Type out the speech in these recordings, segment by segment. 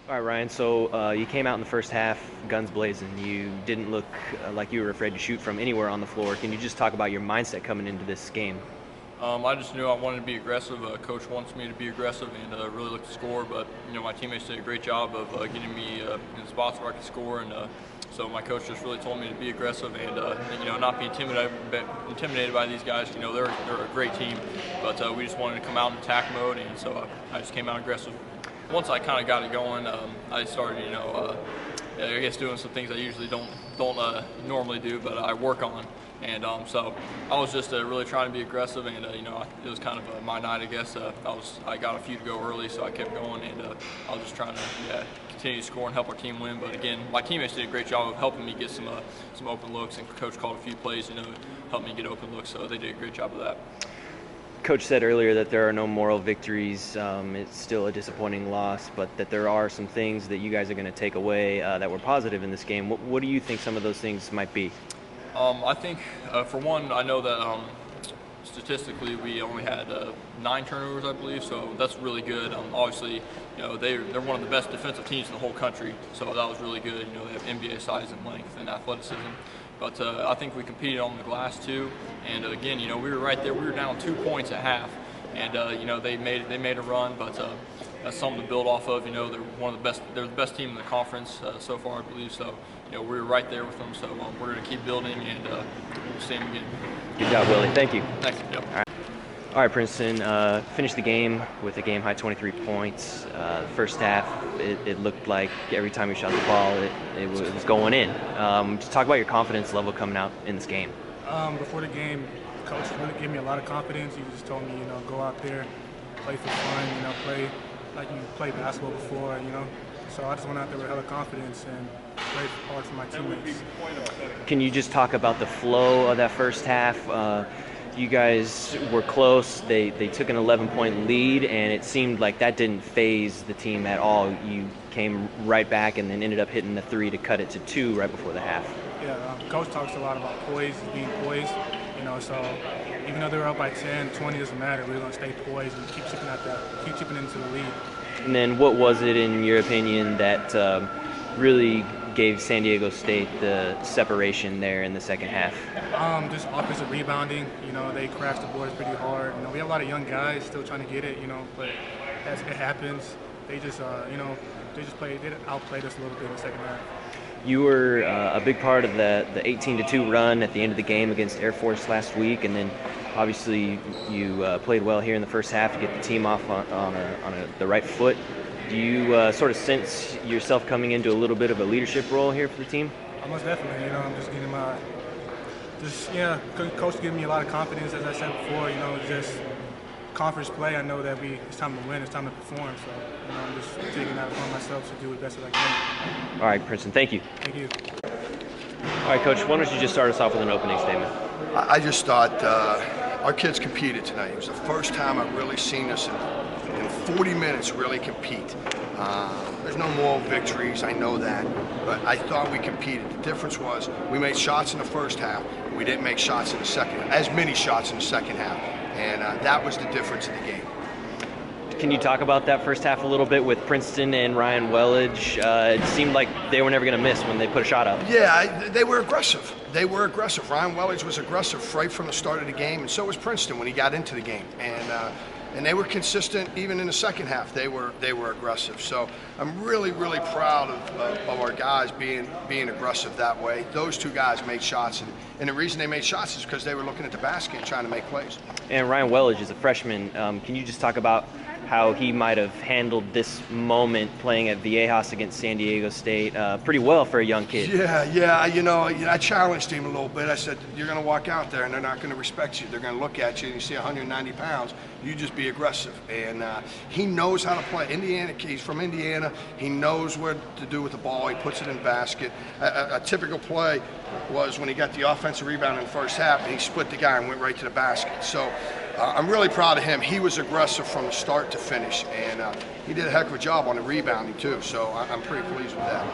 All right, Ryan. So you came out in the first half, guns blazing. You didn't look like you were afraid to shoot from anywhere on the floor. Can you just talk about your mindset coming into this game? I just knew I wanted to be aggressive. Coach wants me to be aggressive and really look to score. But my teammates did a great job of getting me in spots where I could score, and so my coach just really told me to be aggressive and not be intimidated by these guys. They're a great team, but we just wanted to come out in attack mode, and so I just came out aggressive. Once I kind of got it going, I started I guess doing some things I usually don't normally do, but I work on. And so I was just really trying to be aggressive, and it was kind of my night, I guess. I got a few to go early, so I kept going, and I was just trying to continue to score and help our team win. But again, my teammates did a great job of helping me get some open looks, and coach called a few plays, helped me get open looks. So they did a great job of that. Coach said earlier that there are no moral victories. It's still a disappointing loss, but that there are some things that you guys are going to take away that were positive in this game. What do you think some of those things might be? I think, for one, I know that statistically we only had 9 turnovers, I believe, so that's really good. Obviously, they're one of the best defensive teams in the whole country, so that was really good. They have NBA size and length and athleticism. But I think we competed on the glass too, and again, we were right there. We were down 2 points at half, and they made a run, but that's something to build off of. They're one of the best. They're the best team in the conference so far, I believe. So we were right there with them. So we're going to keep building, and we'll see them again. Good job, Willie. Thank you. Thanks. Yep. All right, Princeton finished the game with a game-high 23 points. The first half, it looked like every time you shot the ball, it was going in. Just talk about your confidence level coming out in this game. Before the game, Coach really gave me a lot of confidence. He just told me, go out there, play for fun, play like you played basketball before, So I just went out there with hella confidence and played hard for my teammates. Can you just talk about the flow of that first half? You guys were close. They took an 11-point lead, and it seemed like that didn't phase the team at all. You came right back and then ended up hitting the 3 to cut it to 2 right before the half. Yeah, Coach talks a lot about poise, being poised. So even though they were up by 10, 20, doesn't matter. We're going to stay poised and keep chipping into the lead. And then what was it, in your opinion, that really gave San Diego State the separation there in the second half? Just offensive rebounding. They crashed the boards pretty hard. We have a lot of young guys still trying to get it, but it happens. They just, they outplayed us a little bit in the second half. You were a big part of the 18-2 run at the end of the game against Air Force last week, and then obviously you played well here in the first half to get the team off on the right foot. Do you sort of sense yourself coming into a little bit of a leadership role here for the team? Most definitely. I'm just getting Coach giving me a lot of confidence, as I said before. Just conference play. I know that it's time to win. It's time to perform. So I'm just taking that upon myself to do it best as I can. All right, Princeton. Thank you. Thank you. All right, Coach. Why don't you just start us off with an opening statement? I just thought our kids competed tonight. It was the first time I've really seen us in 40 minutes really compete. There's no moral victories, I know that, but I thought we competed. The difference was we made shots in the first half. We didn't make shots in the second, as many shots in the second half, and that was the difference in the game. Can you talk about that first half a little bit with Princeton and Ryan Wellage? It seemed like they were never going to miss when they put a shot up. Yeah, they were aggressive. They were aggressive. Ryan Wellage was aggressive right from the start of the game, and so was Princeton when he got into the game. And they were consistent even in the second half. They were aggressive. So I'm really, really proud of our guys being aggressive that way. Those two guys made shots, and the reason they made shots is because they were looking at the basket and trying to make plays. And Ryan Wellage is a freshman. Can you just talk about how he might have handled this moment playing at Viejas against San Diego State pretty well for a young kid? Yeah. I challenged him a little bit. I said, you're going to walk out there and they're not going to respect you. They're going to look at you and you see 190 pounds. You just be aggressive. And he knows how to play. He's from Indiana. He knows what to do with the ball. He puts it in basket. A typical play was when he got the offensive rebound in the first half and he split the guy and went right to the basket. So I'm really proud of him. He was aggressive from the start to finish, and he did a heck of a job on the rebounding too, so I'm pretty pleased with that.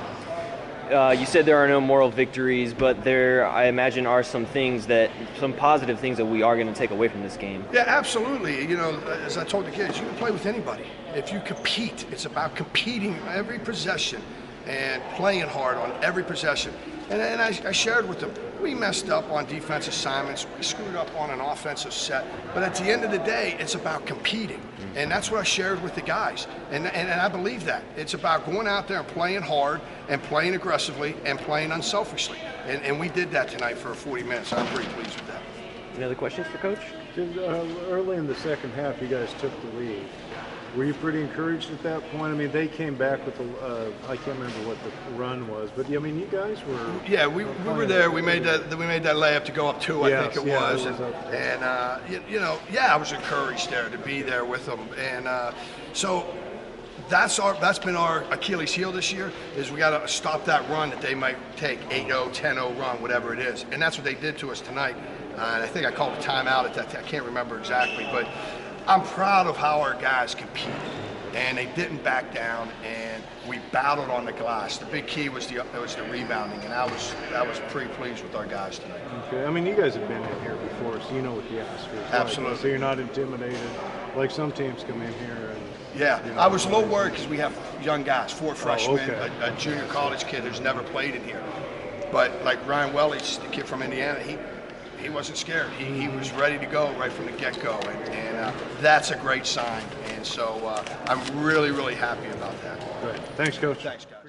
You said there are no moral victories, but there, I imagine, are some positive things that we are going to take away from this game. Yeah, absolutely. You know, as I told the kids, you can play with anybody. If you compete, it's about competing every possession and playing hard on every possession. And I shared with them, we messed up on defense assignments, we screwed up on an offensive set, but at the end of the day, it's about competing. And that's what I shared with the guys. And I believe that. It's about going out there and playing hard and playing aggressively and playing unselfishly. And we did that tonight for 40 minutes. I'm pretty pleased with that. Any other questions for Coach? Early in the second half, you guys took the lead. Were you pretty encouraged at that point? I mean, they came back with I can't remember what the run was, but I mean, you guys were. Yeah, we were there. We made that layup to go up 2, I think it was. I was encouraged there to be there with them, and so that's been our Achilles heel this year. Is we got to stop that run that they might take 8-0, 10-0 run, whatever it is, and that's what they did to us tonight. And I think I called a timeout at that. I can't remember exactly, but I'm proud of how our guys competed, and they didn't back down, and we battled on the glass. The big key was the rebounding, and I was pretty pleased with our guys tonight. Okay, I mean, you guys have been in here before, so you know what the atmosphere is like. Absolutely. So you're not intimidated like some teams come in here and. Yeah, you know, I was a little worried because we have young guys, 4 freshmen, okay. a junior college kid who's never played in here. But like Ryan Welly's, the kid from Indiana, he wasn't scared. He was ready to go right from the get-go, and that's a great sign. And so I'm really, really happy about that. Great. Thanks, Coach. Thanks, guys.